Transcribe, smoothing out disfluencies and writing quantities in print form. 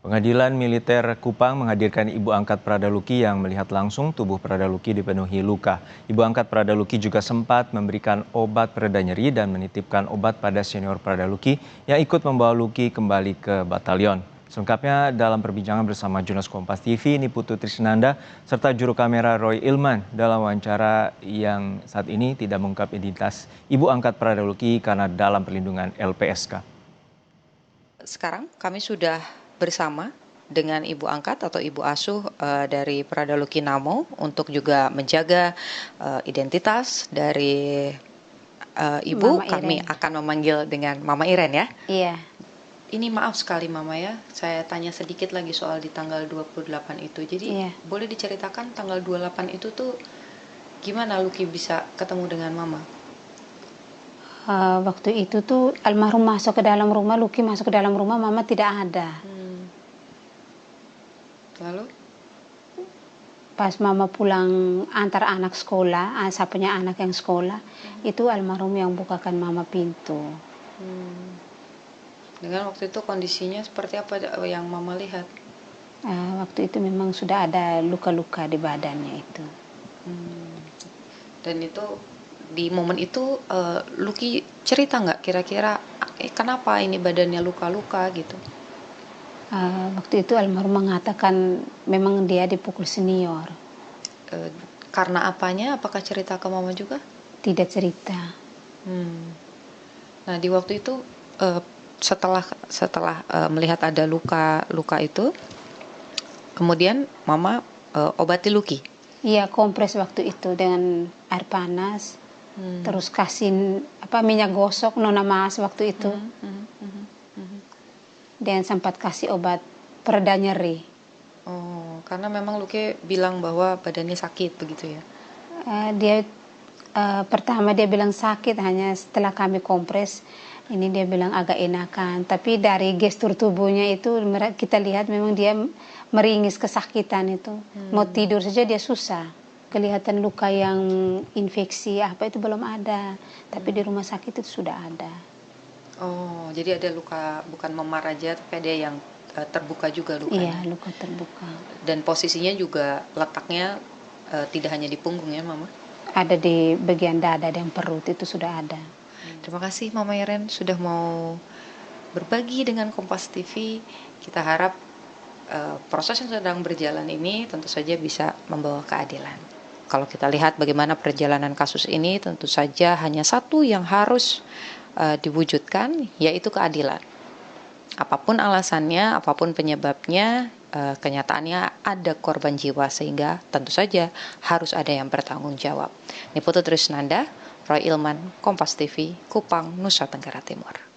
Pengadilan Militer Kupang menghadirkan ibu angkat Prada Luki yang melihat langsung tubuh Prada Luki dipenuhi luka. Ibu angkat Prada Luki juga sempat memberikan obat pereda nyeri dan menitipkan obat pada senior Prada Luki yang ikut membawa Luki kembali ke batalion. Selengkapnya dalam perbincangan bersama jurnalis Kompas TV, Niputu Trisnanda, serta juru kamera Roy Ilman dalam wawancara yang saat ini tidak mengungkap identitas ibu angkat Prada Luki karena dalam perlindungan LPSK. Sekarang kami sudah bersama dengan ibu angkat atau ibu asuh dari Prada Luki Namo untuk juga menjaga identitas dari ibu. Mama Kami Iren. akan memanggil dengan Mama Iren ya. Iya. Ini maaf sekali Mama ya, saya tanya sedikit lagi soal di tanggal 28 itu. Jadi Iya. boleh diceritakan tanggal 28 itu tuh gimana Luki bisa ketemu dengan Mama? Waktu itu tuh almarhum masuk ke dalam rumah, Luki masuk ke dalam rumah, Mama tidak ada. Lalu? Pas Mama pulang antar anak sekolah, saya punya anak yang sekolah, itu almarhum yang bukakan Mama pintu. Dengan waktu itu kondisinya seperti apa yang Mama lihat? Waktu itu memang sudah ada luka-luka di badannya itu. Dan itu di momen itu Luki cerita nggak kira-kira kenapa ini badannya luka-luka gitu? Waktu itu almarhum mengatakan memang dia dipukul senior. Karena apanya? Apakah cerita ke Mama juga? Tidak cerita. Nah di waktu itu setelah melihat ada luka itu, kemudian Mama obati Luki. Iya, kompres waktu itu dengan air panas. Terus kasih minyak gosok Nona Mas waktu itu. Dan sempat kasih obat pereda nyeri. Oh, karena memang Luki bilang bahwa badannya sakit begitu ya? Pertama dia bilang sakit, hanya setelah kami kompres ini dia bilang agak enakan. Tapi dari gestur tubuhnya itu kita lihat memang dia meringis kesakitan itu. Mau tidur saja dia susah. Kelihatan luka yang infeksi apa itu belum ada. Tapi di rumah sakit itu sudah ada. Oh, jadi ada luka bukan memar aja, tapi ada yang terbuka juga lukanya. Iya, luka terbuka. Dan posisinya juga letaknya tidak hanya di punggung ya, Mama? Ada di bagian dada dan perut itu sudah ada. Terima kasih Mama Iren sudah mau berbagi dengan Kompas TV. Kita harap proses yang sedang berjalan ini tentu saja bisa membawa keadilan. Kalau kita lihat bagaimana perjalanan kasus ini, tentu saja hanya satu yang harus diwujudkan, yaitu keadilan. Apapun alasannya, apapun penyebabnya, kenyataannya ada korban jiwa sehingga tentu saja harus ada yang bertanggung jawab. Niputu Trisnanda, Roy Ilman, Kompas TV, Kupang, Nusa Tenggara Timur.